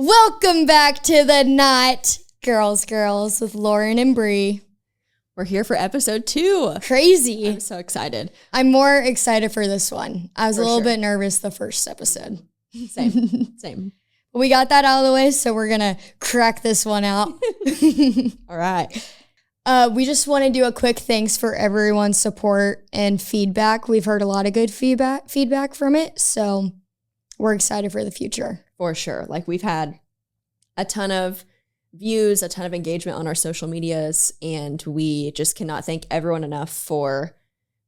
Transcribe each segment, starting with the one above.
Welcome back to the Not Girls with Lorren and Bri. We're here for episode 2. Crazy. I'm so excited. I'm more excited for this one. I was a little bit nervous the first episode. Same. We got that out of the way, so we're going to crack this one out. All right. We just want to do a quick thanks for everyone's support and feedback. We've heard a lot of good feedback from it, so we're excited for the future. For sure. Like, we've had a ton of views, a ton of engagement on our social medias, and we just cannot thank everyone enough for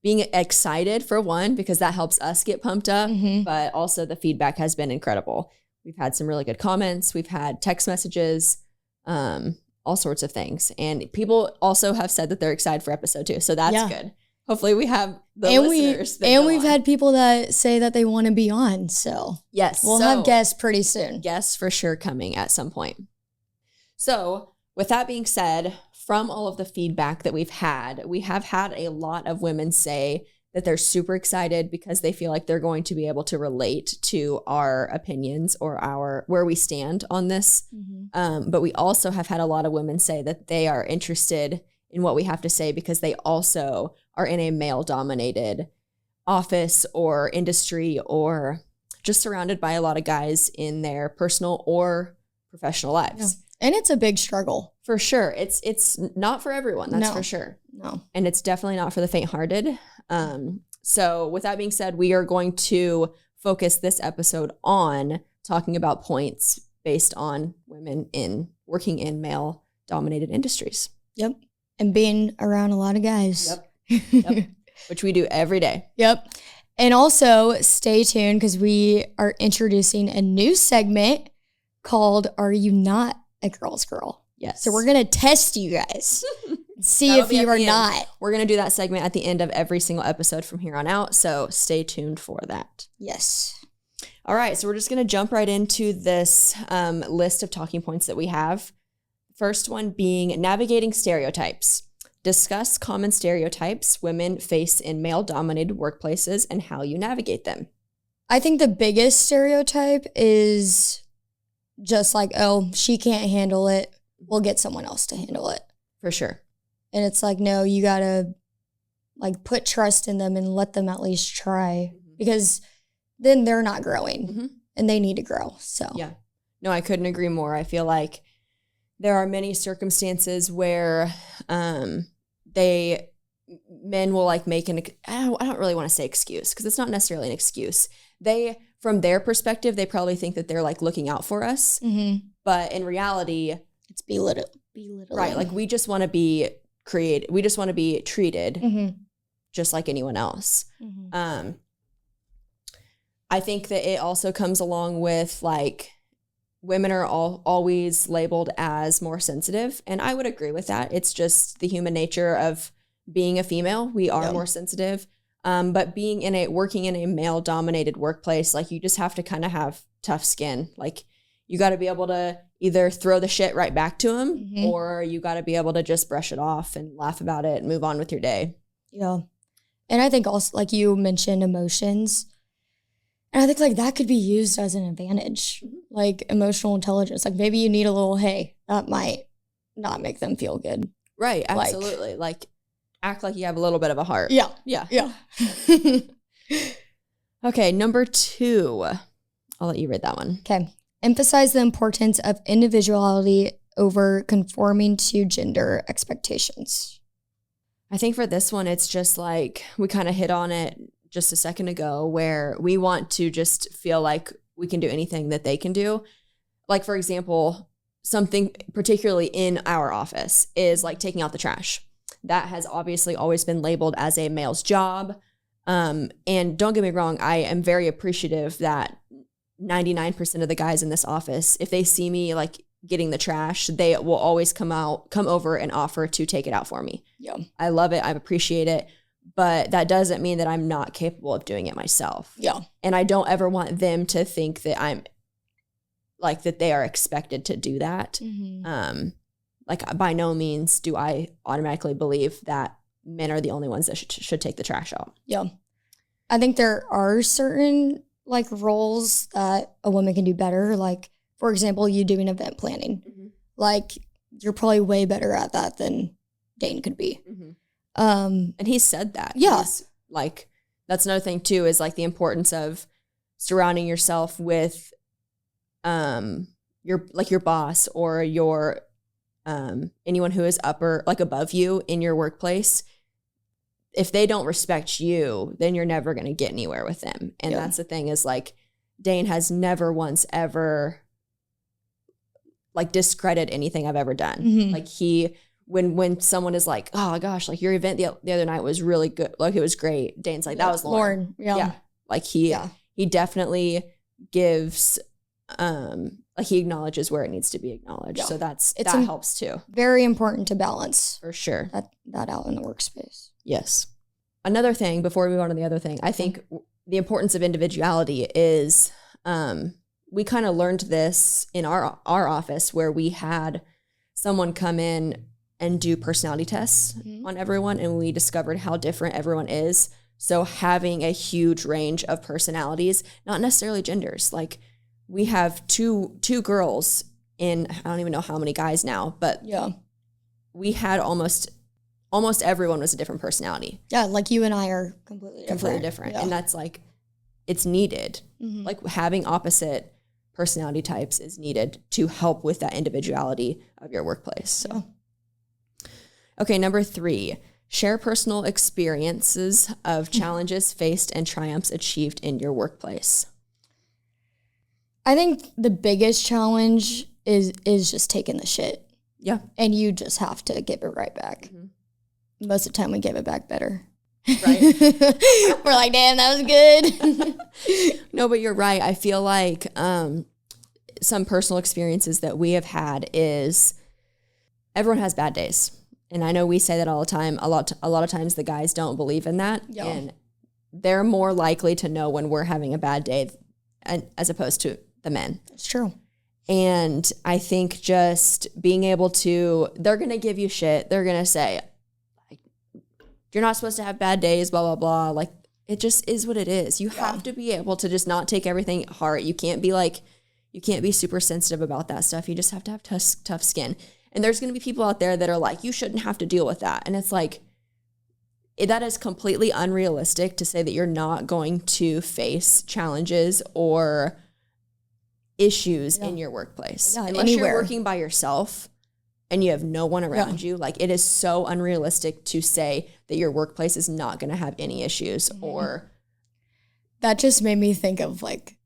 being excited, for one, because that helps us get pumped up, but also the feedback has been incredible. We've had some really good comments. We've had text messages, all sorts of things. And people also have said that they're excited for episode 2, so that's good. Hopefully we have the listeners. We've had people that say that they want to be on. So yes, we'll have guests pretty soon. Guests for sure coming at some point. So with that being said, from all of the feedback that we have had a lot of women say that they're super excited because they feel like they're going to be able to relate to our opinions or where we stand on this. But we also have had a lot of women say that they are interested in what we have to say because they also are in a male-dominated office or industry or just surrounded by a lot of guys in their personal or professional lives. Yeah. And it's a big struggle. For sure. It's not for everyone, that's for sure. No. And it's definitely not for the faint-hearted. So with that being said, we are going to focus this episode on talking about points based on women working in male-dominated industries. Yep. And being around a lot of guys. Yep. Which we do every day. Yep. And also stay tuned because we are introducing a new segment called Are You Not a Girl's Girl? Yes. So we're going to test you guys. See if you are not. We're going to do that segment at the end of every single episode from here on out. So stay tuned for that. Yes. All right. So we're just going to jump right into this list of talking points that we have. First one being navigating stereotypes. Discuss common stereotypes women face in male-dominated workplaces and how you navigate them. I think the biggest stereotype is just like, oh, she can't handle it. We'll get someone else to handle it. For sure. And it's like, no, you got to like put trust in them and let them at least try because then they're not growing and they need to grow. So yeah, no, I couldn't agree more. I feel like there are many circumstances where men will like make I don't really want to say excuse because it's not necessarily an excuse. From their perspective, they probably think that they're like looking out for us. But in reality, it's belittling. Right. Like we just want to be created. We just want to be treated just like anyone else. I think that it also comes along with like women are always labeled as more sensitive. And I would agree with that. It's just the human nature of being a female. We are more sensitive. But working in a male dominated workplace, like you just have to kind of have tough skin. Like you got to be able to either throw the shit right back to him or you got to be able to just brush it off and laugh about it and move on with your day. Yeah. And I think also like you mentioned emotions. And I think like that could be used as an advantage, like emotional intelligence. Like maybe you need a little, hey, that might not make them feel good. Right. Absolutely. Like act like you have a little bit of a heart. Yeah. Okay. Number 2. I'll let you read that one. Okay. Emphasize the importance of individuality over conforming to gender expectations. I think for this one, it's just like we kind of hit on it just a second ago where we want to just feel like we can do anything that they can do. Like, for example, something particularly in our office is like taking out the trash. That has obviously always been labeled as a male's job. And don't get me wrong, I am very appreciative that 99% of the guys in this office, if they see me like getting the trash, they will always come over and offer to take it out for me. Yeah. I love it. I appreciate it. But that doesn't mean that I'm not capable of doing it myself. Yeah. And I don't ever want them to think that I'm like that they are expected to do that. Like by no means do I automatically believe that men are the only ones that should take the trash out. Yeah. I think there are certain like roles that a woman can do better. Like for example, you doing event planning. Mm-hmm. Like, you're probably way better at that than Dane could be. Mm-hmm. And he said that. Yeah. He's, like, that's another thing too, is like the importance of surrounding yourself with your boss or your anyone who is above you in your workplace. If they don't respect you, then you're never going to get anywhere with them. And that's the thing, is like, Dane has never once ever like discredited anything I've ever done. Mm-hmm. Like, when someone is like, oh gosh, like your event the other night was really good, like it was great, Dane's like, that was Lorren. Yeah. Like he definitely gives like he acknowledges where it needs to be acknowledged. Yeah. So that helps too. Very important to balance for sure that out in the workspace. Yes. Another thing before we move on to the other thing, I think the importance of individuality is we kind of learned this in our office, where we had someone come in and do personality tests on everyone, and we discovered how different everyone is. So having a huge range of personalities, not necessarily genders. Like, we have two girls in, I don't even know how many guys now, but we had almost everyone was a different personality. Yeah, like you and I are completely different. Yeah. And that's like, it's needed. Mm-hmm. Like, having opposite personality types is needed to help with that individuality of your workplace. So, okay, number 3, share personal experiences of challenges faced and triumphs achieved in your workplace. I think the biggest challenge is just taking the shit. Yeah. And you just have to give it right back. Mm-hmm. Most of the time we give it back better. Right. We're like, damn, that was good. No, but you're right. I feel like some personal experiences that we have had is everyone has bad days. And I know we say that all the time. A lot of times the guys don't believe in that. Yeah. And they're more likely to know when we're having a bad day as opposed to the men. It's true. And I think just being able to, they're going to give you shit. They're going to say, like, you're not supposed to have bad days, blah, blah, blah. Like, it just is what it is. You have to be able to just not take everything at heart. You can't be super sensitive about that stuff. You just have to have tough skin. And there's going to be people out there that are like, you shouldn't have to deal with that. And it's like, that is completely unrealistic to say that you're not going to face challenges or issues in your workplace. Yeah, unless you're working by yourself and you have no one around you. Like, it is so unrealistic to say that your workplace is not going to have any issues or. That just made me think of, like,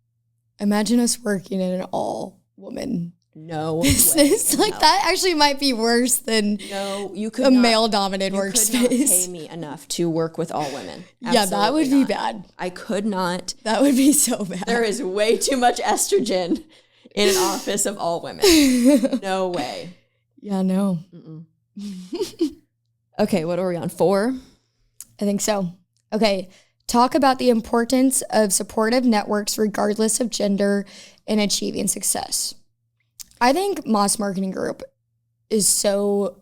imagine us working in an all-woman business. Like, that actually might be worse than a male-dominated workspace. You could not pay me enough to work with all women. Yeah, that would be bad. I could not. That would be so bad. There is way too much estrogen in an office of all women. No way. Yeah, no. Okay, what are we on? 4? I think so. Okay, talk about the importance of supportive networks regardless of gender in achieving success. I think Moss Marketing Group is so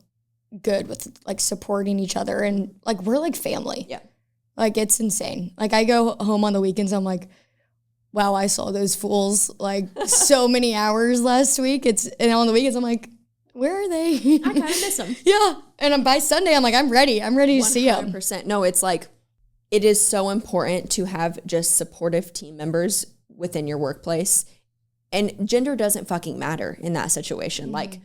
good with, like, supporting each other, and, like, we're like family. Yeah. Like, it's insane. Like, I go home on the weekends, I'm like, wow, I saw those fools, like, so many hours last week. And on the weekends, I'm like, where are they? I kind of miss them. Yeah. And by Sunday, I'm like, I'm ready to see them. 100%. No, it's like, it is so important to have just supportive team members within your workplace. And gender doesn't fucking matter in that situation. Mm-hmm. Like,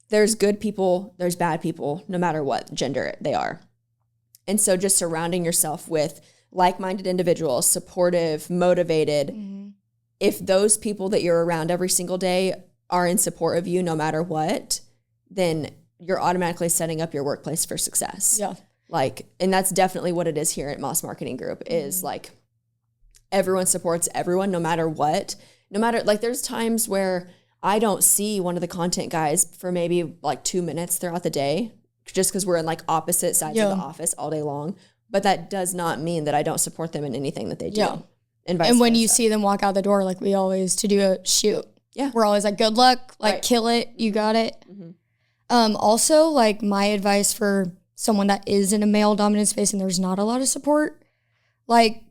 there's good people, there's bad people, no matter what gender they are. And so just surrounding yourself with like-minded individuals, supportive, motivated. Mm-hmm. If those people that you're around every single day are in support of you no matter what, then you're automatically setting up your workplace for success. Yeah. Like, and that's definitely what it is here at Moss Marketing Group, is like, everyone supports everyone no matter what. No matter, like, there's times where I don't see one of the content guys for maybe like 2 minutes throughout the day, just because we're in like opposite sides of the office all day long. But that does not mean that I don't support them in anything that they do. Yeah. And when versa. You see them walk out the door, like we always to do a shoot. Yeah. We're always like, good luck, like kill it, you got it. Mm-hmm. Also, like, my advice for someone that is in a male dominant space and there's not a lot of support, like,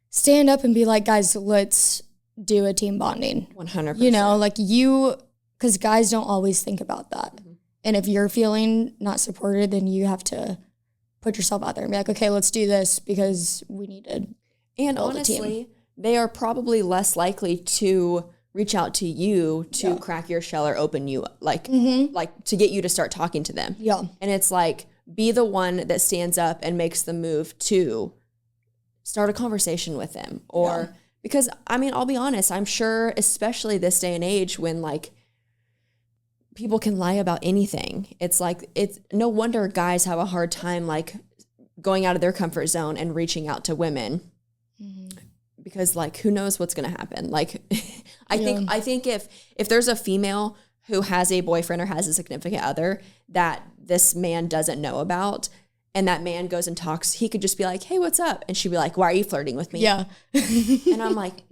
stand up and be like, guys, let's do a team bonding. 100%. You know, like because guys don't always think about that. Mm-hmm. And if you're feeling not supported, then you have to put yourself out there and be like, okay, let's do this because we need to And build honestly, a team. They are probably less likely to reach out to you to crack your shell or open you, like to get you to start talking to them. Yeah. And it's like, be the one that stands up and makes the move to start a conversation with them. Or because, I mean, I'll be honest, I'm sure, especially this day and age when like people can lie about anything. It's like, it's no wonder guys have a hard time like going out of their comfort zone and reaching out to women. Because like, who knows what's going to happen? Like, I think if there's a female who has a boyfriend or has a significant other that this man doesn't know about, and that man goes and talks, he could just be like, hey, what's up? And she'd be like, why are you flirting with me? Yeah. And I'm like,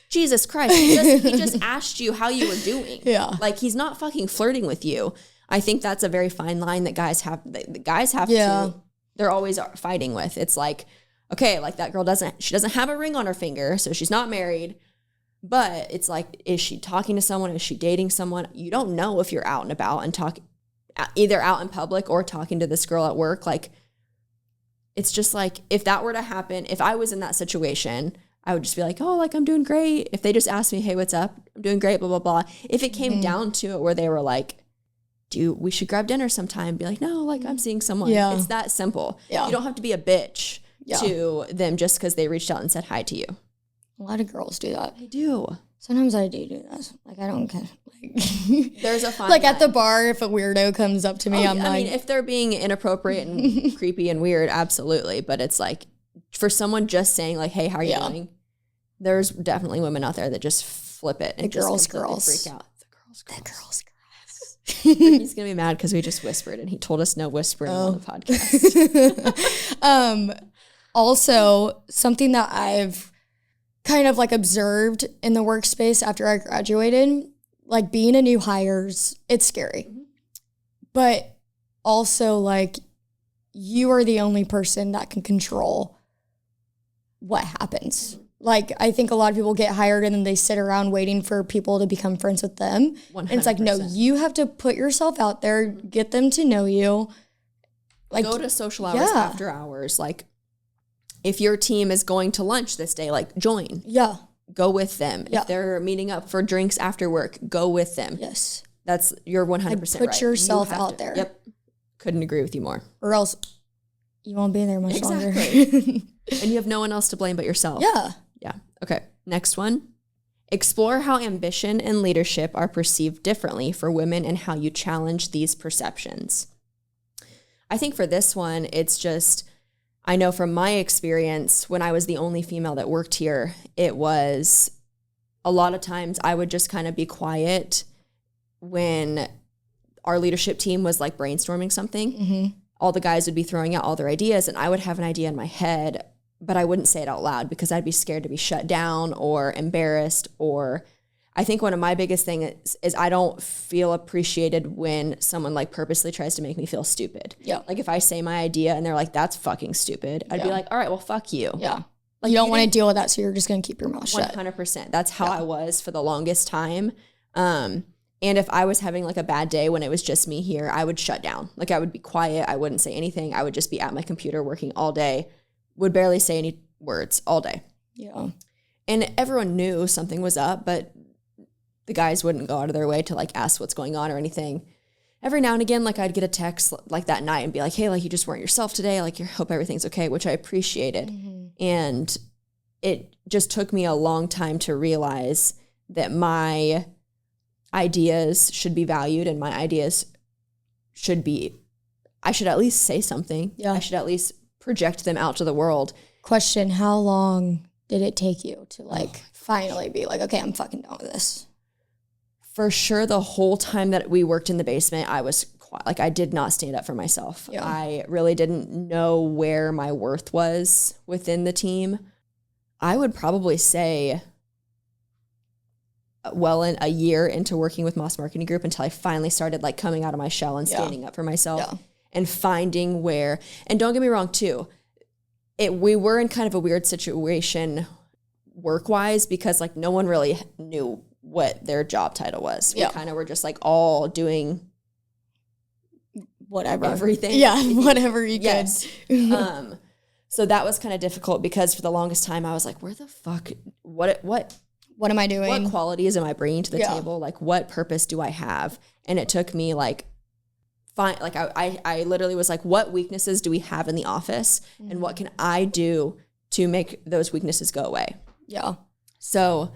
Jesus Christ, he just asked you how you were doing. Yeah. Like, he's not fucking flirting with you. I think that's a very fine line that guys have to, they're always fighting with. It's like, okay, like that girl she doesn't have a ring on her finger, so she's not married. But it's like, is she talking to someone? Is she dating someone? You don't know if you're out and about and either out in public or talking to this girl at work. Like, it's just like, if that were to happen, if I was in that situation, I would just be like, oh, like, I'm doing great. If they just asked me, hey, what's up? I'm doing great, blah, blah, blah. If it came down to it where they were like, we should grab dinner sometime, be like, no, like, I'm seeing someone. Yeah. It's that simple. Yeah. You don't have to be a bitch to them just because they reached out and said hi to you. A lot of girls do that. They do. Sometimes I do that. Like, I don't care. Like, there's a fine like line. At the bar, if a weirdo comes up to me, I mean, if they're being inappropriate and creepy and weird, absolutely. But it's like, for someone just saying like, hey, how are you doing? There's definitely women out there that just flip it. And the girls freak out. The girls. He's going to be mad because we just whispered and he told us no whispering on the podcast. Also, something that I've kind of like observed in the workspace after I graduated, like being a new hires, it's scary. Mm-hmm. But also like you are the only person that can control what happens. Like, I think a lot of people get hired and then they sit around waiting for people to become friends with them. 100%. And it's like, no, you have to put yourself out there, get them to know you. Like, go to social hours after hours. Like, if your team is going to lunch this day, like, join. Yeah. Go with them. Yeah. If they're meeting up for drinks after work, go with them. Yes. You're 100% right. Put yourself out there. Yep. Couldn't agree with you more. Or else you won't be there much longer. And you have no one else to blame but yourself. Yeah. Yeah. Okay. Next one. Explore how ambition and leadership are perceived differently for women and how you challenge these perceptions. I think for this one, it's just, I know from my experience, when I was the only female that worked here, it was a lot of times I would just kind of be quiet when our leadership team was like brainstorming something. Mm-hmm. All the guys would be throwing out all their ideas and I would have an idea in my head, but I wouldn't say it out loud because I'd be scared to be shut down or embarrassed. Or I think one of my biggest things is I don't feel appreciated when someone like purposely tries to make me feel stupid. Yeah. Like if I say my idea and they're like, that's fucking stupid. I'd be like, all right, well, fuck you. Yeah. Like you don't want to deal with that. So you're just going to keep your mouth shut. 100%. That's how I was for the longest time. And if I was having like a bad day when it was just me here, I would shut down. Like I would be quiet. I wouldn't say anything. I would just be at my computer working all day. Would barely say any words all day. Yeah. And everyone knew something was up, but the guys wouldn't go out of their way to like ask what's going on or anything. Every now and again, like I'd get a text like that night and be like, hey, like you just weren't yourself today. Like, hope everything's okay, which I appreciated. Mm-hmm. And it just took me a long time to realize that my ideas should be valued and my ideas I should at least say something. Yeah. I should at least project them out to the world. Question, how long did it take you to like finally be like, okay, I'm fucking done with this? For sure, the whole time that we worked in the basement, I was like, I did not stand up for myself. Yeah. I really didn't know where my worth was within the team. I would probably say well in a year into working with Moss Marketing Group until I finally started like coming out of my shell and standing up for myself and finding where, and don't get me wrong too, we were in kind of a weird situation work-wise, because like no one really knew what their job title was. We kind of were just like all doing whatever. Everything. Yeah, whatever you yes. could. So that was kind of difficult because for the longest time I was like, where the fuck, what am I doing? What qualities am I bringing to the table? Like, what purpose do I have? And it took me like, I literally was like, what weaknesses do we have in the office? And what can I do to make those weaknesses go away? Yeah. So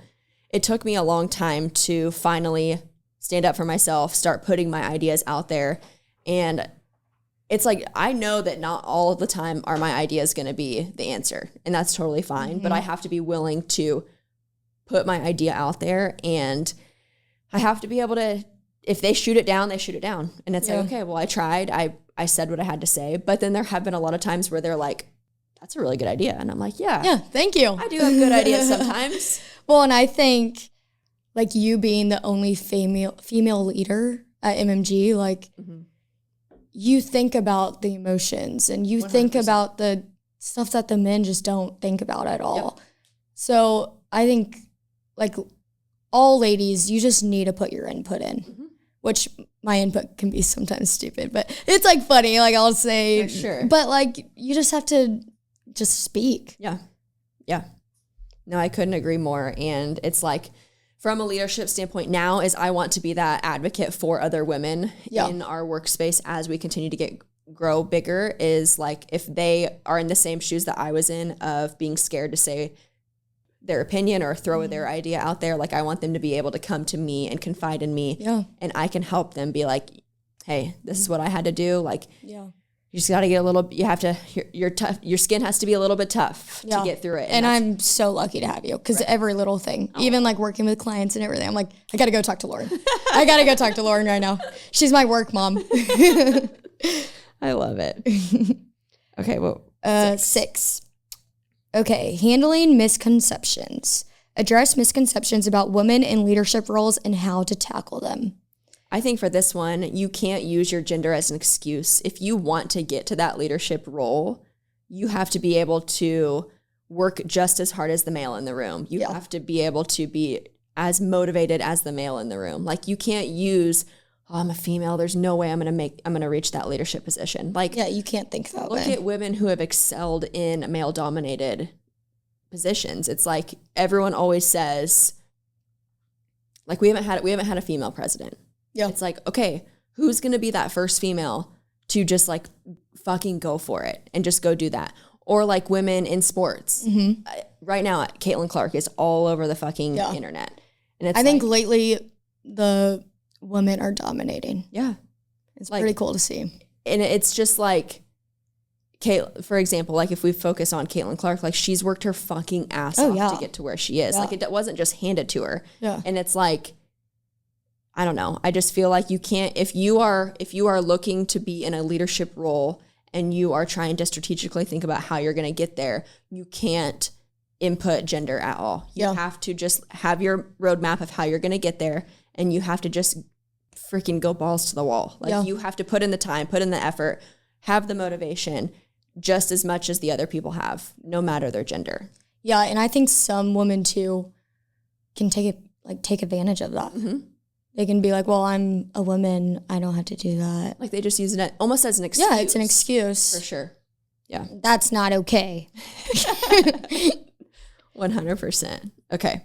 it took me a long time to finally stand up for myself, start putting my ideas out there. And it's like, I know that not all of the time are my ideas going to be the answer, and that's totally fine. But I have to be willing to put my idea out there, and I have to be able to, if they shoot it down, they shoot it down. And it's like, okay, well, I tried. I said what I had to say. But then there have been a lot of times where they're like, that's a really good idea. And I'm like, yeah, thank you. I do have good ideas sometimes. Well, and I think like you being the only female leader at MMG, like you think about the emotions and you 100%. Think about the stuff that the men just don't think about at all. Yep. So I think like all ladies, you just need to put your input in, which my input can be sometimes stupid, but it's like funny. Like I'll say, sure. But like you just have to just speak. Yeah. Yeah. No, I couldn't agree more. And it's like, from a leadership standpoint now is I want to be that advocate for other women in our workspace as we continue to grow bigger, is like if they are in the same shoes that I was in of being scared to say their opinion or throw their idea out there, like I want them to be able to come to me and confide in me and I can help them be like, hey, this is what I had to do. Like, you just got to get a little, you have to, you're tough. Your skin has to be a little bit tough to get through it. And I'm so lucky to have you because every little thing, even like working with clients and everything, I'm like, I got to go talk to Lorren. I got to go talk to Lorren right now. She's my work mom. I love it. Okay. Well, 6. Okay. Handling misconceptions. Address misconceptions about women in leadership roles and how to tackle them. I think for this one, you can't use your gender as an excuse. If you want to get to that leadership role, you have to be able to work just as hard as the male in the room. You have to be able to be as motivated as the male in the room. Like you can't use, oh, I'm a female, there's no way I'm going to reach that leadership position. Like, you can't think that way. Look at women who have excelled in male dominated positions. It's like everyone always says, like we haven't had a female president. Yeah. It's like, okay, who's going to be that first female to just like fucking go for it and just go do that? Or like women in sports. Right now, Caitlin Clark is all over the fucking internet. And it's I think lately the women are dominating. Yeah. It's like, pretty cool to see. And it's just like, for example, like if we focus on Caitlin Clark, like she's worked her fucking ass off to get to where she is. Like it wasn't just handed to her. Yeah. And it's like, I don't know. I just feel like you can't, if you are looking to be in a leadership role and you are trying to strategically think about how you're going to get there, you can't input gender at all. You have to just have your roadmap of how you're going to get there, and you have to just freaking go balls to the wall. Like you have to put in the time, put in the effort, have the motivation just as much as the other people have, no matter their gender. Yeah, and I think some women too can take advantage of that. They can be like, well, I'm a woman, I don't have to do that. Like they just use it almost as an excuse. Yeah, it's an excuse. For sure. Yeah. That's not okay. 100%. Okay.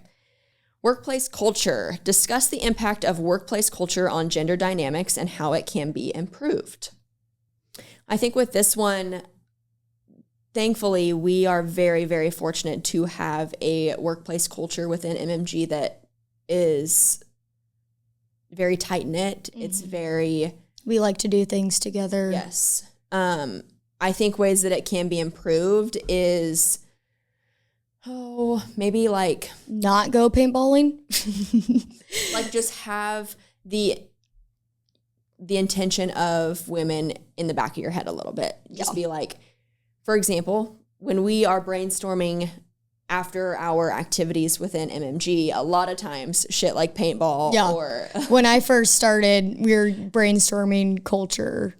Workplace culture. Discuss the impact of workplace culture on gender dynamics and how it can be improved. I think with this one, thankfully, we are very, very fortunate to have a workplace culture within MMG that is very tight-knit. It's very... We like to do things together. Yes. I think ways that it can be improved is, maybe like... Not go paintballing? Like just have the intention of women in the back of your head a little bit. Just be like, for example, when we are brainstorming after our activities within MMG, a lot of times shit like paintball or... When I first started, we were brainstorming culture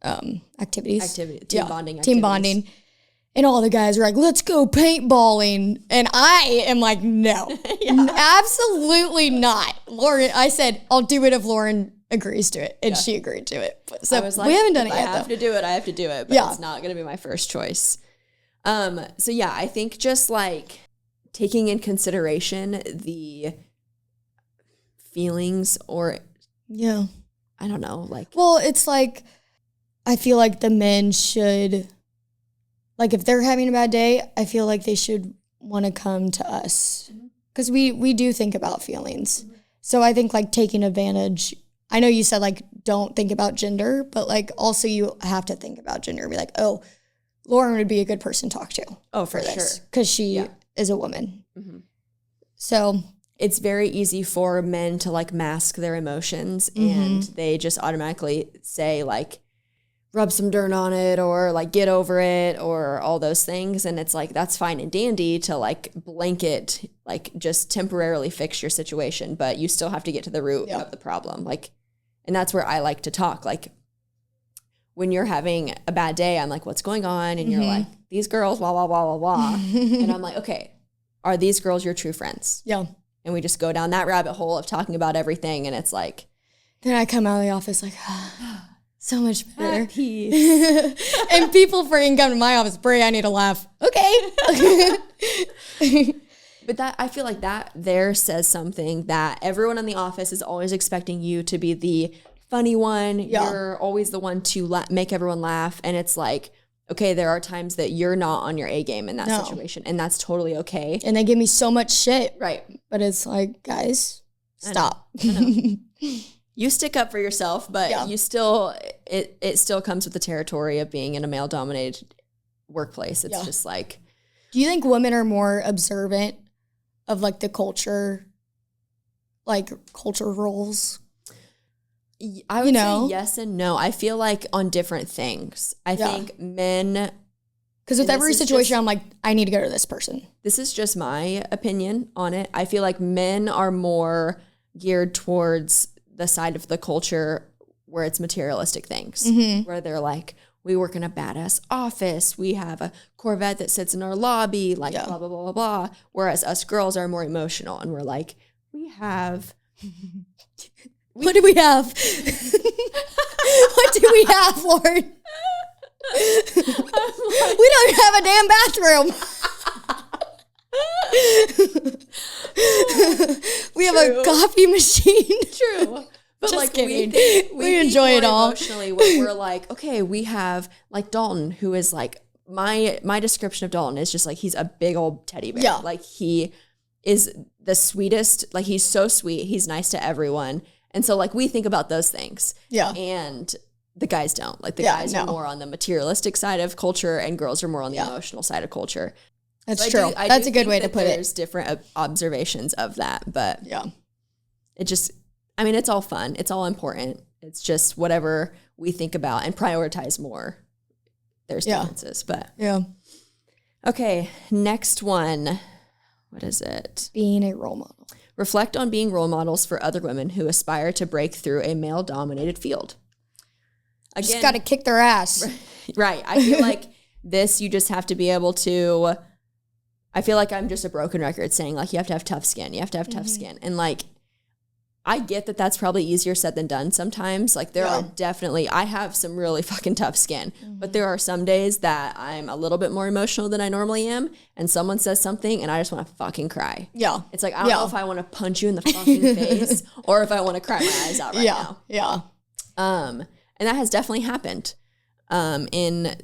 activities. Team bonding activities. Team bonding. And all the guys are like, let's go paintballing. And I am like, no, absolutely not. Lorren, I said, I'll do it if Lorren agrees to it. And she agreed to it. So I was like, we haven't done it yet. I have to do it. I have to do it. But it's not going to be my first choice. So yeah, I think just like taking in consideration the feelings or I don't know, like. Well, it's like, I feel like the men should, like if they're having a bad day, I feel like they should want to come to us because we do think about feelings. So I think like taking advantage, I know you said like don't think about gender, but like also you have to think about gender and be like, oh, Lorren would be a good person to talk to. Oh, for sure. Because she is a woman. So it's very easy for men to like mask their emotions and they just automatically say like, rub some dirt on it or like get over it or all those things. And it's like, that's fine and dandy to like blanket, like just temporarily fix your situation, but you still have to get to the root of the problem. Like, and that's where I like to talk. Like when you're having a bad day, I'm like, what's going on? And you're like, these girls, blah, blah, blah, blah, blah. And I'm like, okay, are these girls your true friends? Yeah. And we just go down that rabbit hole of talking about everything. And it's like. Then I come out of the office like, so much better. And people freaking come to my office, Bri, I need to laugh. Okay. But that, I feel like that there says something that everyone in the office is always expecting you to be the funny one. Yeah. You're always the one to make everyone laugh. And it's like, okay, there are times that you're not on your A game in that situation. And that's totally okay. And they give me so much shit. Right. But it's like, guys, stop. I know. You stick up for yourself, but you still, it still comes with the territory of being in a male-dominated workplace. It's just like. Do you think women are more observant of like the culture, like culture roles? I would say yes and no. I feel like on different things. I think men. Because with every situation, I'm like, I need to go to this person. This is just my opinion on it. I feel like men are more geared towards the side of the culture where it's materialistic things, where they're like, we work in a badass office. We have a Corvette that sits in our lobby, like blah, blah, blah, blah, blah. Whereas us girls are more emotional and we're like, we have. What do we have? What do we have, Lord? Like, we don't have a damn bathroom. We have a coffee machine. True. But just like kidding. We enjoy it all emotionally when we're like, okay, we have like Dalton, who is like my description of Dalton is just like he's a big old teddy bear. Yeah. Like he is the sweetest, like he's so sweet, he's nice to everyone. And so like we think about those things. Yeah. And the guys don't. Like the guys are more on the materialistic side of culture and girls are more on the emotional side of culture. That's true. That's a good way to put it. There's different observations of that, but it just, I mean, it's all fun. It's all important. It's just whatever we think about and prioritize more. There's differences, but okay. Next one. What is it? Being a role model. Reflect on being role models for other women who aspire to break through a male-dominated field. Again, just got to kick their ass. Right. I feel like this, you just have to be able to, I feel like I'm just a broken record saying like, you have to have tough skin. You have to have tough skin. And like, I get that that's probably easier said than done sometimes. Like there are definitely, I have some really fucking tough skin, but there are some days that I'm a little bit more emotional than I normally am. And someone says something and I just want to fucking cry. Yeah. It's like, I don't know if I want to punch you in the fucking face or if I want to cry my eyes out right now. Yeah. And that has definitely happened in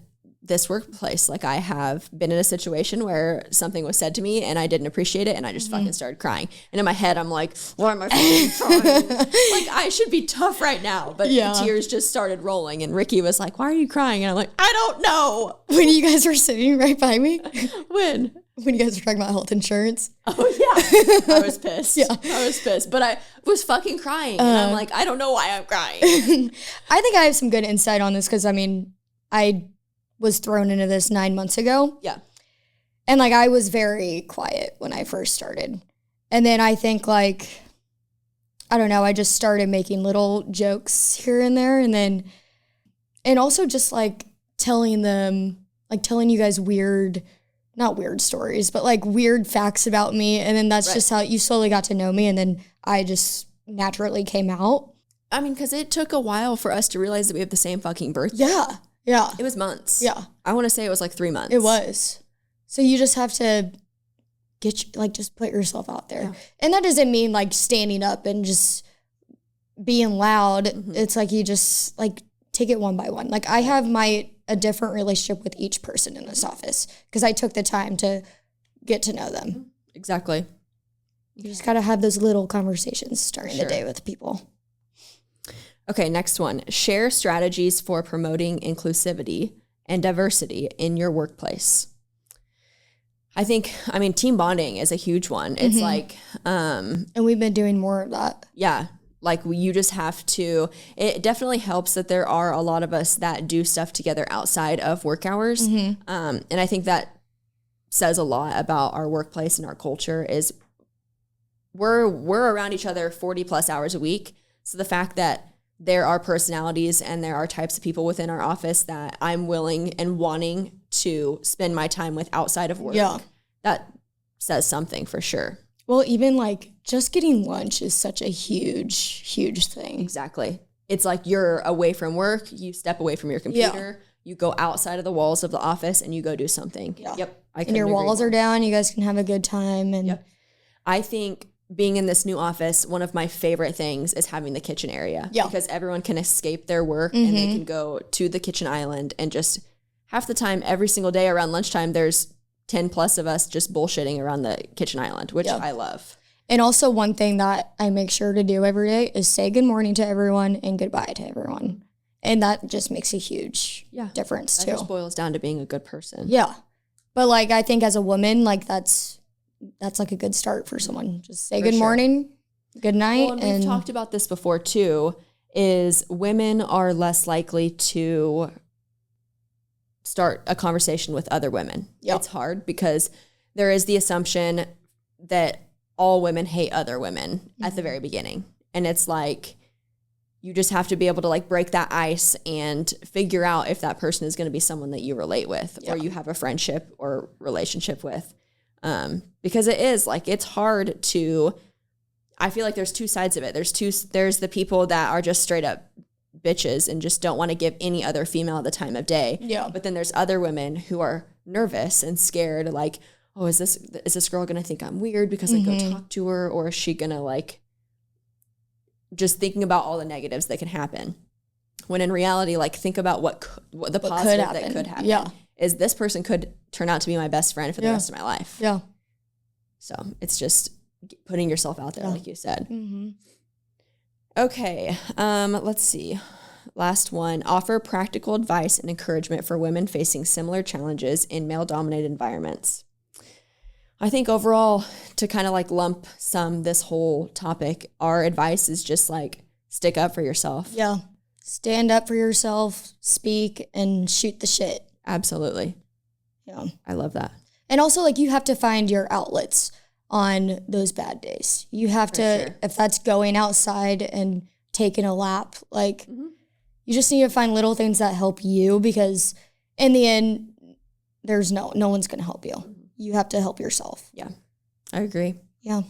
this workplace. Like I have been in a situation where something was said to me and I didn't appreciate it and I just fucking started crying. And in my head, I'm like, why am I fucking crying? Like I should be tough right now. But the tears just started rolling and Ricky was like, why are you crying? And I'm like, I don't know. When you guys were sitting right by me? When you guys were talking about health insurance? Oh yeah. I was pissed. I was pissed. But I was fucking crying. And I'm like, I don't know why I'm crying. I think I have some good insight on this because I mean, I was thrown into this 9 months ago. Yeah. And like I was very quiet when I first started. And then I think like, I don't know, I just started making little jokes here and there. And also just like telling them like telling you guys not weird stories, but like weird facts about me. And then that's just how you slowly got to know me. And then I just naturally came out. I mean, because it took a while for us to realize that we have the same fucking birthday. Yeah. Yeah. It was months. Yeah. I want to say it was like 3 months. It was. So you just have to just put yourself out there. Yeah. And that doesn't mean like standing up and just being loud. Mm-hmm. It's like you just like take it one by one. Like I have a different relationship with each person in this office because I took the time to get to know them. Exactly. You just got to have those little conversations starting the day with people. Okay, next one. Share strategies for promoting inclusivity and diversity in your workplace. I mean, team bonding is a huge one. It's mm-hmm. like... and we've been doing more of that. Yeah. Like you just have to... It definitely helps that there are a lot of us that do stuff together outside of work hours. Mm-hmm. And I think that says a lot about our workplace and our culture is we're around each other 40 plus hours a week. So the fact that there are personalities and there are types of people within our office that I'm willing and wanting to spend my time with outside of work. Yeah. That says something for sure. Well, even like just getting lunch is such a huge, huge thing. Exactly. It's like you're away from work, you step away from your computer, you go outside of the walls of the office and you go do something. Yeah. Yep. And your walls are down, you guys can have a good time. And yep. I think being in this new office, one of my favorite things is having the kitchen area. Yeah. Because everyone can escape their work mm-hmm. and they can go to the kitchen island and just half the time, every single day around lunchtime, there's 10 plus of us just bullshitting around the kitchen island, which I love. And also one thing that I make sure to do every day is say good morning to everyone and goodbye to everyone. And that just makes a huge difference too. That just boils down to being a good person. Yeah. But like, I think as a woman, like that's like a good start for someone. Just say good morning, good night. Well, and we've talked about this before too, is women are less likely to start a conversation with other women. Yep. It's hard because there is the assumption that all women hate other women mm-hmm. at the very beginning. And it's like, you just have to be able to like break that ice and figure out if that person is going to be someone that you relate with or you have a friendship or relationship with. Because it is like, it's hard to, I feel like there's two sides of it. There's the people that are just straight up bitches and just don't want to give any other female the time of day. Yeah. But then there's other women who are nervous and scared, like, oh, is this girl going to think I'm weird because mm-hmm. I go talk to her, or is she going to like just thinking about all the negatives that can happen? When in reality, like think about what the positive that could happen. Yeah. Is this person could turn out to be my best friend for the rest of my life. Yeah. So it's just putting yourself out there, like you said. Mm-hmm. Okay, let's see. Last one. Offer practical advice and encouragement for women facing similar challenges in male-dominated environments. I think overall, to kind of like lump sum this whole topic, our advice is just like stick up for yourself. Yeah. Stand up for yourself, speak, and shoot the shit. Absolutely. Yeah. I love that. And also, like, you have to find your outlets on those bad days. You have to, if that's going outside and taking a lap, like, mm-hmm. you just need to find little things that help you, because in the end, there's no one's going to help you. You have to help yourself. Yeah, I agree. Yeah.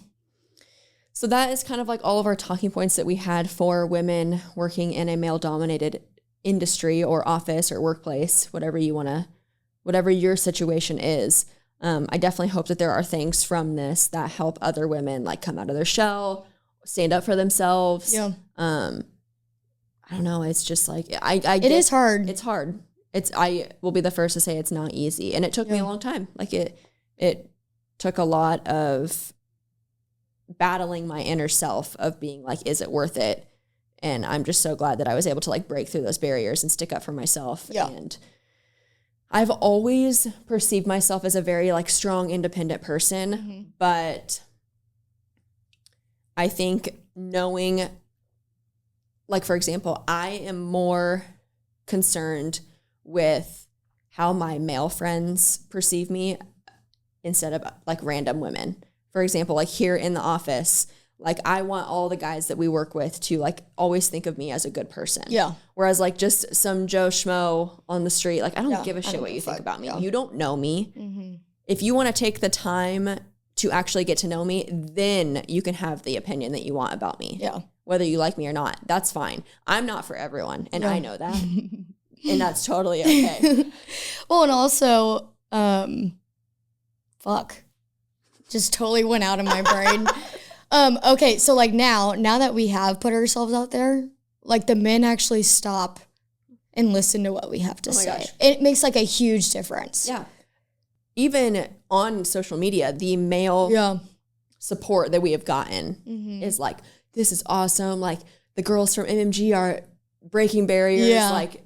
So that is kind of like all of our talking points that we had for women working in a male-dominated industry or office or workplace, whatever your situation is. I definitely hope that there are things from this that help other women like come out of their shell, stand up for themselves. Yeah. I don't know. It's just like, it is hard. It's hard. I will be the first to say it's not easy. And it took me a long time. Like it took a lot of battling my inner self of being like, is it worth it? And I'm just so glad that I was able to like break through those barriers and stick up for myself. Yeah. And I've always perceived myself as a very like strong, independent person, mm-hmm. but I think knowing, like, for example, I am more concerned with how my male friends perceive me instead of like random women. For example, like here in the office, Like, I want all the guys that we work with to, like, always think of me as a good person. Yeah. Whereas, like, just some Joe Schmo on the street, like, I don't give a shit what you think about me. Yeah. You don't know me. Mm-hmm. If you want to take the time to actually get to know me, then you can have the opinion that you want about me. Yeah. Whether you like me or not, that's fine. I'm not for everyone, and I know that. And that's totally okay. Well, and also, just totally went out of my brain. Okay, so like now that we have put ourselves out there, like the men actually stop and listen to what we have to say. Gosh. It makes like a huge difference. Yeah. Even on social media, the male support that we have gotten is like, this is awesome. Like, the girls from MMG are breaking barriers. Yeah. Like,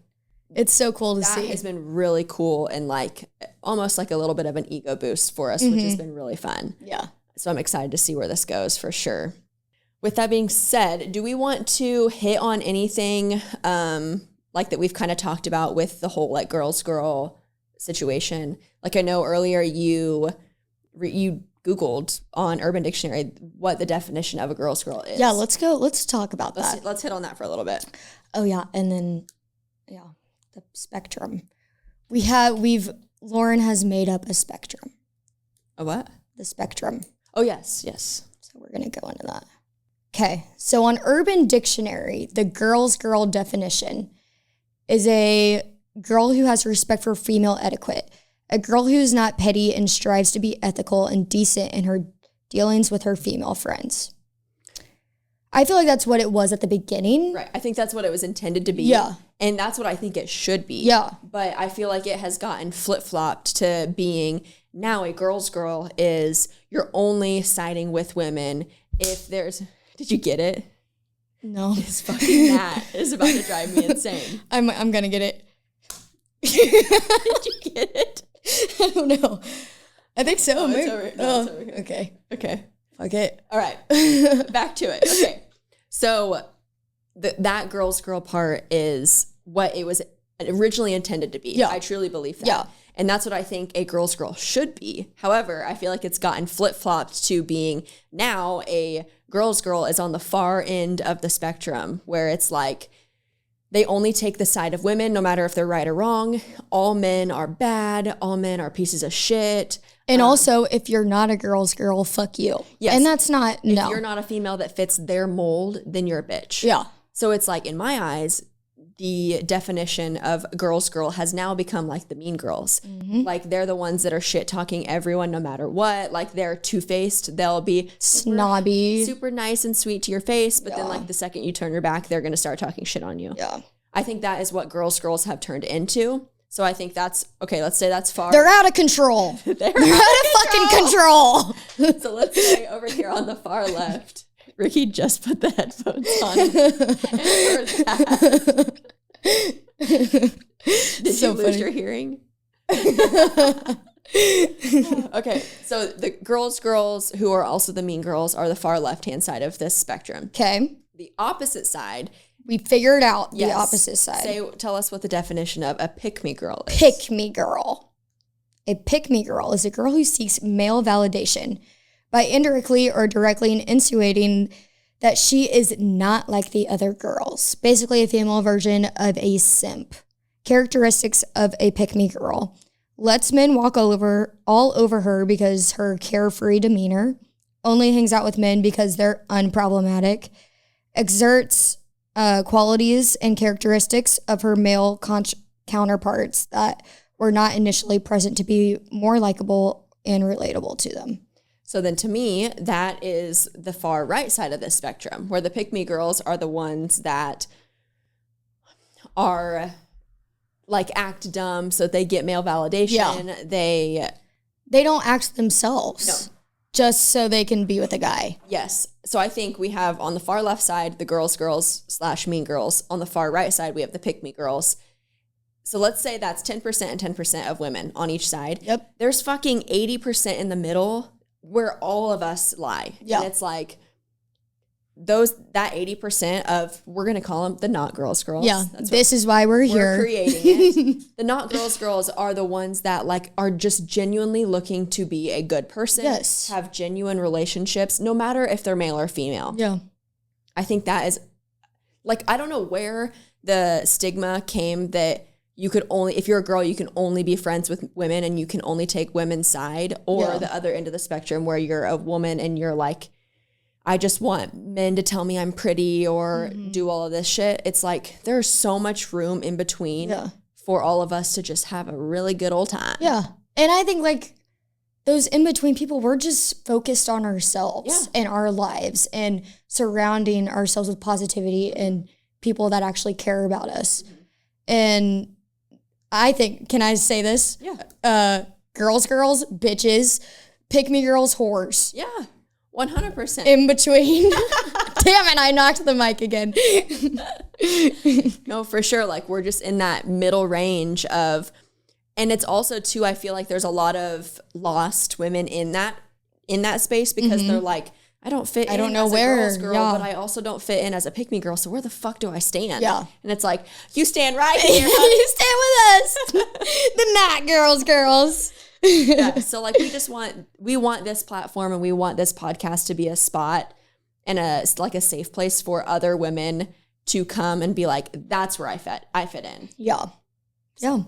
it's so cool to see. That has been really cool and like almost like a little bit of an ego boost for us, which has been really fun. Yeah. So I'm excited to see where this goes for sure. With that being said, do we want to hit on anything like that we've kind of talked about with the whole like girl situation? Like, I know earlier you Googled on Urban Dictionary what the definition of a girl's girl is. Yeah, let's talk about that. Let's hit on that for a little bit. Oh yeah, and then the spectrum. Lorren has made up a spectrum. A what? The spectrum. Oh yes. So we're gonna go into that. Okay, so on Urban Dictionary, the girl's girl definition is a girl who has respect for female etiquette. A girl who is not petty and strives to be ethical and decent in her dealings with her female friends. I feel like that's what it was at the beginning. Right. I think that's what it was intended to be. Yeah. And that's what I think it should be. Yeah. But I feel like it has gotten flip-flopped to being now a girl's girl is you're only siding with women if there's... Did you get it? No. This fucking gnat is about to drive me insane. I'm gonna get it. Did you get it? I don't know. I think so. It's over here. Okay. Okay. Fuck it. All right. Back to it. Okay. So that girl's girl part is what it was originally intended to be. Yeah. I truly believe that. Yeah. And that's what I think a girl's girl should be. However, I feel like it's gotten flip-flopped to being now a girl's girl is on the far end of the spectrum where it's like they only take the side of women no matter if they're right or wrong. All men are bad. All men are pieces of shit. And also, if you're not a girl's girl, fuck you. Yes. And that's not, If no. you're not a female that fits their mold, then you're a bitch. Yeah. So it's like, in my eyes, the definition of girl's girl has now become like the mean girls. Mm-hmm. Like, they're the ones that are shit talking everyone no matter what. Like, they're two-faced. They'll be snobby, super nice and sweet to your face, but then Yeah. like the second you turn your back, they're going to start talking shit on you. Yeah. I think that is what girls have turned into. So I think that's, okay, let's say that's far. They're out of control. They're out of fucking control. So let's say over here on the far left, Ricky just put the headphones on. And heard that. Did So you lose funny. your hearing? Okay, so the girls who are also the mean girls are the far left-hand side of this spectrum. Okay. The opposite side. We figured out Yes. the opposite side. Tell us what the definition of a pick-me girl is. Pick-me girl. A pick-me girl is a girl who seeks male validation by indirectly or directly insinuating that she is not like the other girls. Basically a female version of a simp. Characteristics of a pick-me girl. Lets men walk all over her because her carefree demeanor. Only hangs out with men because they're unproblematic. Exerts qualities and characteristics of her male counterparts that were not initially present to be more likable and relatable to them. So then to me, that is the far right side of this spectrum, where the pick-me girls are the ones that are like act dumb so they get male validation. Yeah. They don't act themselves. No. Just so they can be with a guy. Yes. So I think we have on the far left side, the girls / mean girls. On the far right side, we have the pick-me girls. So let's say that's 10% and 10% of women on each side. Yep. There's fucking 80% in the middle where all of us lie. Yeah. And it's like, that 80% of, we're going to call them the not girls. Yeah. This is why we're here. We're creating it. The not girls are the ones that like are just genuinely looking to be a good person. Yes. Have genuine relationships, no matter if they're male or female. Yeah. I think that is like, I don't know where the stigma came that you could only, if you're a girl, you can only be friends with women and you can only take women's side, or the other end of the spectrum where you're a woman and you're like, I just want men to tell me I'm pretty or do all of this shit. It's like there's so much room in between for all of us to just have a really good old time. Yeah. And I think like those in-between people, we're just focused on ourselves and our lives and surrounding ourselves with positivity and people that actually care about us. And I think, can I say this? Yeah. Girls, bitches, Pickme Girls, whores. Yeah. 100%. In between. Damn it, I knocked the mic again. No, for sure. Like we're just in that middle range of, and it's also too, I feel like there's a lot of lost women in that space because they're like, I don't fit in. I don't know as where, a girl's girl, but I also don't fit in as a Pickme Girl. So where the fuck do I stand? Yeah. And it's like, you stand right here, honey. You stand with us. The not girls. Yeah, so like we want this platform and we want this podcast to be a spot and a safe place for other women to come and be like, that's where I fit in. Yeah. Yeah.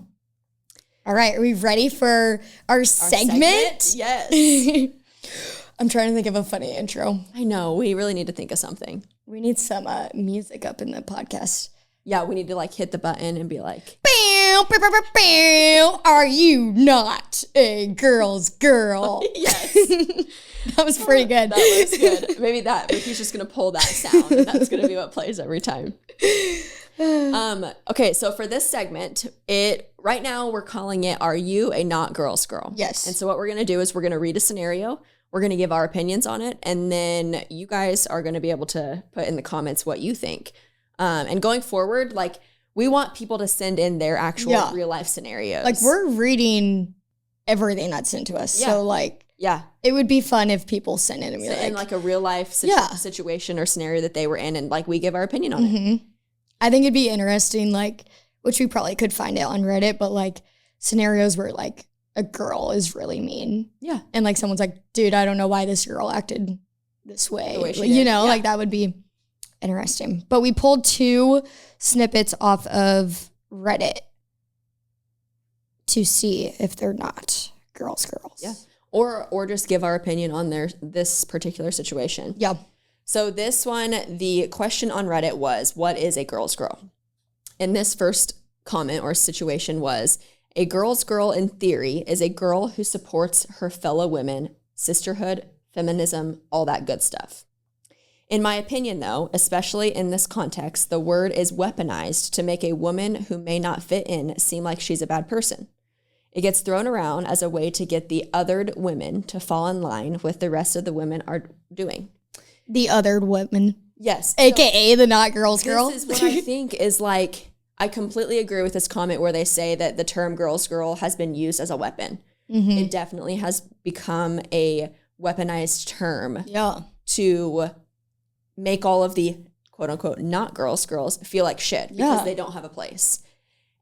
All right, are we ready for our segment? Yes. I'm trying to think of a funny intro. I know, we really need to think of something. We need some music up in the podcast. Yeah, we need to like hit the button and be like, bam, bam, bam, bam, are you not a girl's girl? Yes. That was pretty good. That was good. Maybe Ricky's just going to pull that sound and that's going to be what plays every time. Okay, so for this segment, right now we're calling it, Are You a Not Girl's Girl? Yes. And so what we're going to do is we're going to read a scenario. We're going to give our opinions on it. And then you guys are going to be able to put in the comments what you think. And going forward, like we want people to send in their actual real life scenarios. Like we're reading everything that's sent to us. Yeah. So like, it would be fun if people sent in and be like a real life situation or scenario that they were in and like we give our opinion on it. I think it'd be interesting, like, which we probably could find it on Reddit, but like scenarios where like a girl is really mean. Yeah. And like someone's like, dude, I don't know why this girl acted this way. Like that would be interesting. But we pulled 2 snippets off of Reddit to see if they're not girls. Yeah. Or just give our opinion on this particular situation. Yeah. So this one, the question on Reddit was, what is a girl's girl? And this first comment or situation was, a girl's girl in theory is a girl who supports her fellow women, sisterhood, feminism, all that good stuff. In my opinion, though, especially in this context, the word is weaponized to make a woman who may not fit in seem like she's a bad person. It gets thrown around as a way to get the othered women to fall in line with the rest of the women are doing. The othered women. Yes. AKA the not girls girl. This is what I think is like, I completely agree with this comment where they say that the term girls girl has been used as a weapon. It definitely has become a weaponized term to make all of the quote unquote not girls feel like shit because they don't have a place.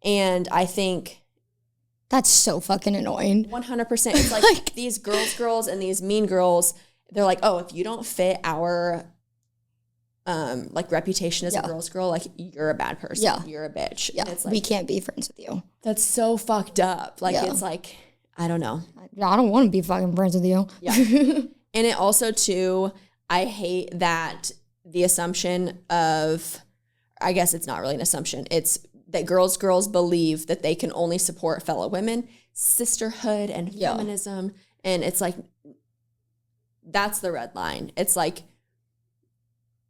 And I think that's so fucking annoying. 100%. It's like these girls and these mean girls, they're like, oh, if you don't fit our like reputation as a girl's girl, like you're a bad person. Yeah. You're a bitch. Yeah. And it's like, we can't be friends with you. That's so fucked up. Like it's like, I don't know. I don't want to be fucking friends with you. Yeah. And it also too, I hate that the assumption of, I guess it's not really an assumption. It's that girls believe that they can only support fellow women, sisterhood and feminism. And it's like, that's the red line. It's like,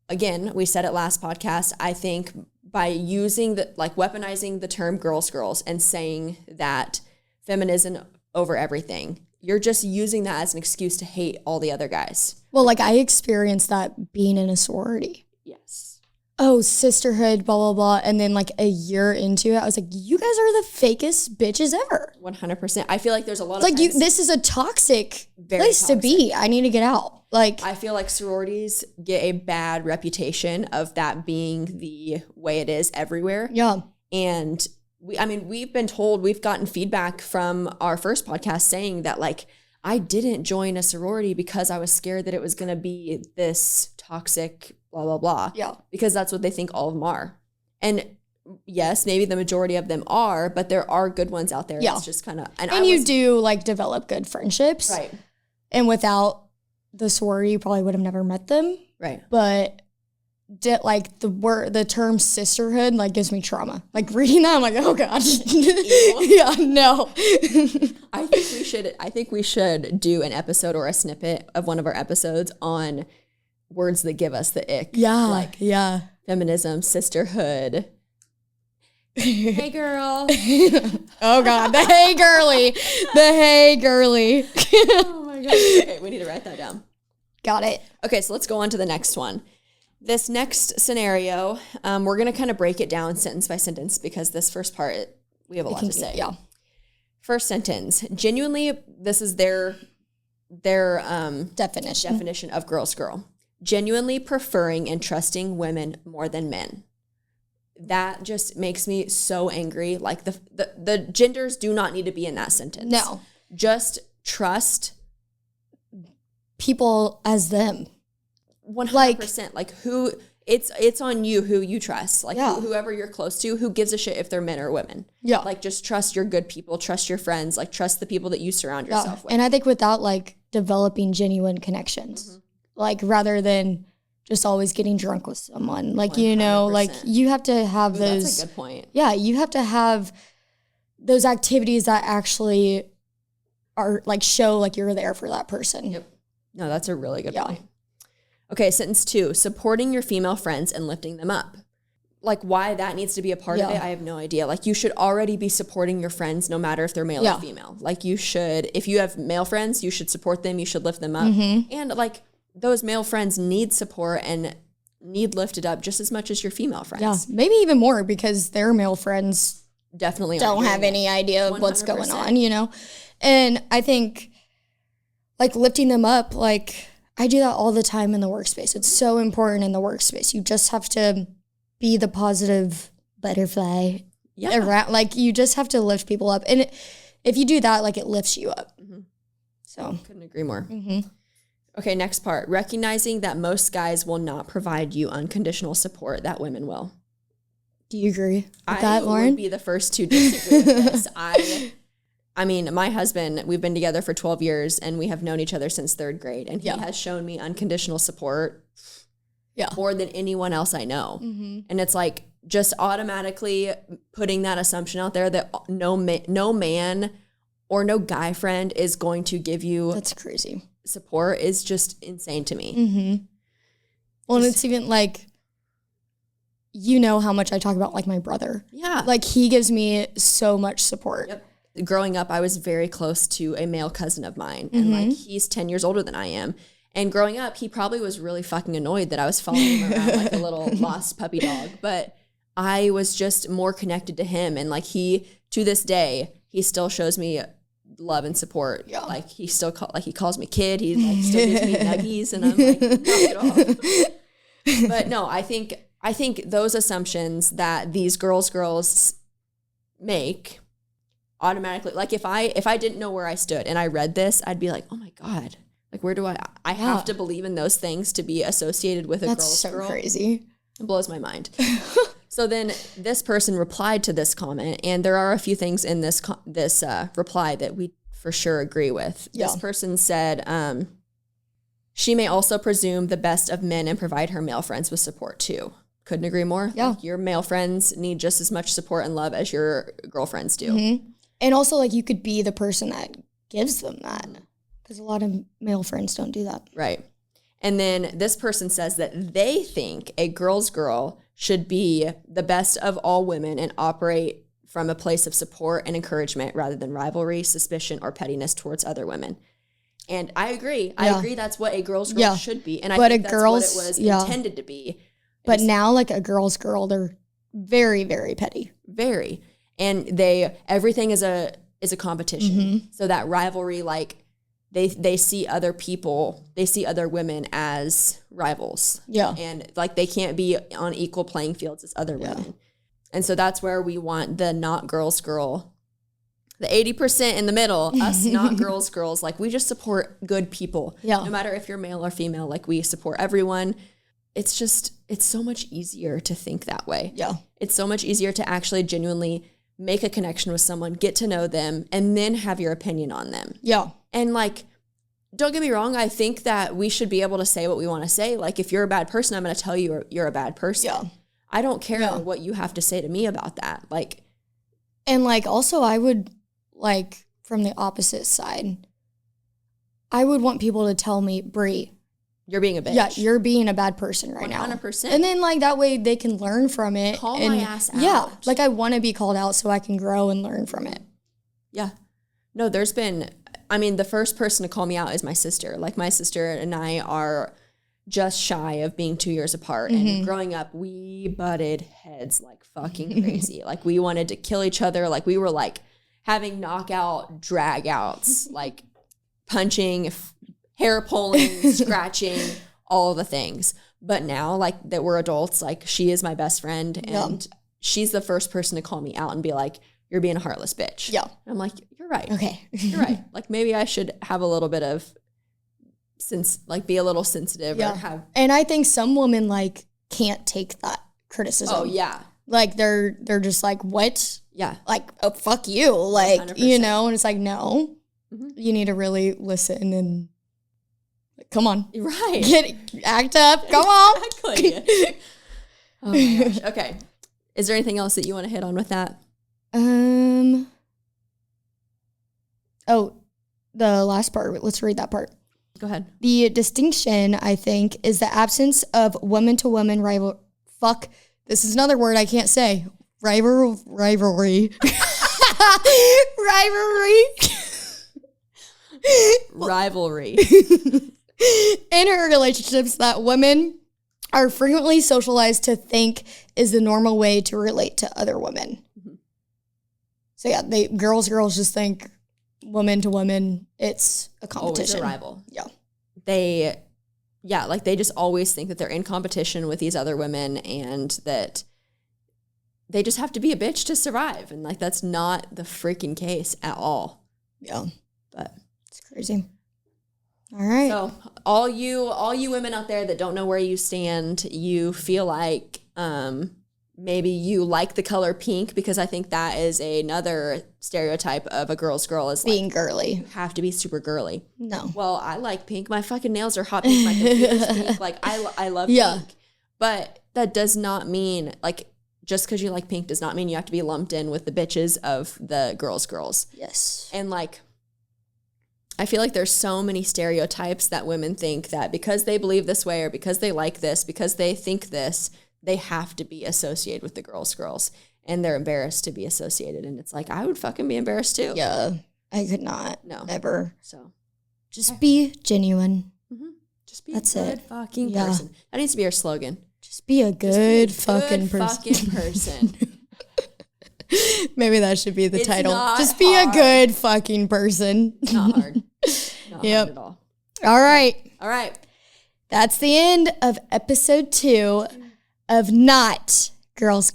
again, we said it last podcast, I think by using weaponizing the term girls and saying that feminism over everything, you're just using that as an excuse to hate all the other guys. Well, like I experienced that being in a sorority. Yes. oh, sisterhood, blah, blah, blah. And then like a year into it, I was like, you guys are the fakest bitches ever. 100%. I feel like there's a lot of like this is a toxic place to be. I need to get out. Like, I feel like sororities get a bad reputation of that being the way it is everywhere. Yeah. And we've been told, we've gotten feedback from our first podcast saying that like, I didn't join a sorority because I was scared that it was going to be this toxic blah, blah, blah. Yeah. Because that's what they think all of them are. And yes, maybe the majority of them are, but there are good ones out there. Yeah. It's just kind of, and you do like develop good friendships. Right. And without the sorority, you probably would have never met them. Right. But like the term sisterhood like gives me trauma. Like reading that, I'm like, oh God. Yeah, no. I think we should do an episode or a snippet of one of our episodes on words that give us the ick. Yeah. Like feminism, sisterhood. Hey girl. Oh God. The hey girly. The hey girly. Oh my God. Okay, we need to write that down. Got it. Okay, so let's go on to the next one. This next scenario, we're going to kind of break it down sentence by sentence because this first part, we have a lot to say. Yeah. First sentence, genuinely, this is their definition of girl's girl. Genuinely preferring and trusting women more than men. That just makes me so angry. Like the genders do not need to be in that sentence. No. Just trust people as them. 100%. Like who it's on you who you trust. Like whoever you're close to, who gives a shit if they're men or women. Yeah. Like just trust your good people, trust your friends, like trust the people that you surround yourself with. And I think without like developing genuine connections, like rather than just always getting drunk with someone, like, 100%. You know, like you have to have those. That's a good point. Yeah. You have to have those activities that actually are like show like you're there for that person. Yep. No, that's a really good point. Okay, sentence 2, supporting your female friends and lifting them up. Like why that needs to be a part of it, I have no idea. Like you should already be supporting your friends no matter if they're male or female. Like you should, if you have male friends, you should support them, you should lift them up. And like those male friends need support and need lifted up just as much as your female friends. Yeah, maybe even more because their male friends definitely don't have any idea of what's going on, you know? And I think like lifting them up, like I do that all the time in the workspace. It's so important in the workspace. You just have to be the positive butterfly. Yeah. Around, like you just have to lift people up. And if you do that, like it lifts you up. So couldn't agree more. Okay, next part. Recognizing that most guys will not provide you unconditional support that women will. Do you agree with that, Lorren? I would be the first to disagree with this. I mean, my husband, we've been together for 12 years and we have known each other since 3rd grade. And he has shown me unconditional support more than anyone else I know. And it's like just automatically putting that assumption out there that no man or no guy friend is going to give you that's crazy support is just insane to me. Well, and it's even like, you know how much I talk about like my brother. Yeah. Like he gives me so much support. Yep. Growing up, I was very close to a male cousin of mine. And like, he's 10 years older than I am. And growing up, he probably was really fucking annoyed that I was following him around like a little lost puppy dog. But I was just more connected to him. And like to this day, he still shows me love and support. Yeah. Like he still he calls me kid. He like still gives me nuggies and I'm like, knock it off. But no, I think those assumptions that these girls make automatically, like if I didn't know where I stood and I read this, I'd be like, oh my God, like where do I have to believe in those things to be associated with a girl's girl. That's so crazy. It blows my mind. So then this person replied to this comment, and there are a few things in this reply that we for sure agree with. Yeah. This person said, she may also presume the best of men and provide her male friends with support too. Couldn't agree more. Yeah. Like your male friends need just as much support and love as your girlfriends do. And also, like, you could be the person that gives them that. Because a lot of male friends don't do that. Right. And then this person says that they think a girl's girl should be the best of all women and operate from a place of support and encouragement rather than rivalry, suspicion, or pettiness towards other women. And I agree. I agree that's what a girl's girl should be. And I think that's what it was intended to be. But now, like, a girl's girl, they're very, very petty. Very. And everything is a competition. So that rivalry, like, they see other people, they see other women as rivals. Yeah. And, like, they can't be on equal playing fields as other women. And so that's where we want the not girls girl, the 80% in the middle, us not girls girls. Like, we just support good people. Yeah. No matter if you're male or female, like, we support everyone. It's so much easier to think that way. Yeah. It's so much easier to actually genuinely make a connection with someone, get to know them, and then have your opinion on them. Yeah. And, like, don't get me wrong, I think that we should be able to say what we want to say. Like, if you're a bad person, I'm going to tell you you're a bad person. Yeah. I don't care what you have to say to me about that. Like, and, like, also I would, like, from the opposite side, I would want people to tell me, Bri, you're being a bitch. Yeah, you're being a bad person right 100%. now. 100%. And then, like, that way they can learn from it. Call my ass out. Yeah, like, I want to be called out so I can grow and learn from it. Yeah. No, the first person to call me out is my sister. Like, my sister and I are just shy of being 2 years apart. And growing up, we butted heads like fucking crazy. Like, we wanted to kill each other. Like, we were, like, having knockout drag outs, like punching, hair pulling, scratching, all the things. But now, like, that we're adults, like, she is my best friend, and she's the first person to call me out and be like, you're being a heartless bitch. Yeah. And I'm like, you're right. Okay. You're right. Like, maybe I should have a little bit of be a little sensitive. Yeah. Or have. And I think some women, like, can't take that criticism. Oh, yeah. Like, they're just like, what? Yeah. Like, oh, fuck you. Like, 100%. you know, and it's like, no, you need to really listen and, like, come on. Right. Act up. Come on. Exactly. Oh my gosh. Okay. Is there anything else that you want to hit on with that? Oh, the last part. Let's read that part. Go ahead. The distinction, I think, is the absence of woman-to-woman rival. Fuck. This is another word I can't say. Rivalry. Rivalry. Rivalry. In her relationships that women are frequently socialized to think is the normal way to relate to other women. So yeah, girls just think woman to woman, it's a competition. Always a rival. Yeah. They just always think that they're in competition with these other women and that they just have to be a bitch to survive. And, like, that's not the freaking case at all. Yeah. But it's crazy. All right. So all you women out there that don't know where you stand, you feel like maybe you like the color pink, because I think that is another stereotype of a girl's girl is being like, girly. You have to be super girly. No. Well, I like pink. My fucking nails are hot pink. My computer's pink. Like, I love pink. But that does not mean, like, just because you like pink does not mean you have to be lumped in with the bitches of the girls. Yes. And, like, I feel like there's so many stereotypes that women think that because they believe this way or because they like this, because they think this, they have to be associated with the girls. And they're embarrassed to be associated. And it's like, I would fucking be embarrassed too. Yeah. I could not. No. Ever. So just be genuine. Mm-hmm. Just be That's a good fucking person. That needs to be our slogan. Just be a good fucking person. Maybe that should be the title. Just hard. Be a good fucking person. Not hard. Not hard at all. All right. That's the end of episode 2 of Not Girls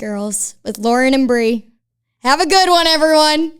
with Lorren and Bri. Have a good one, everyone.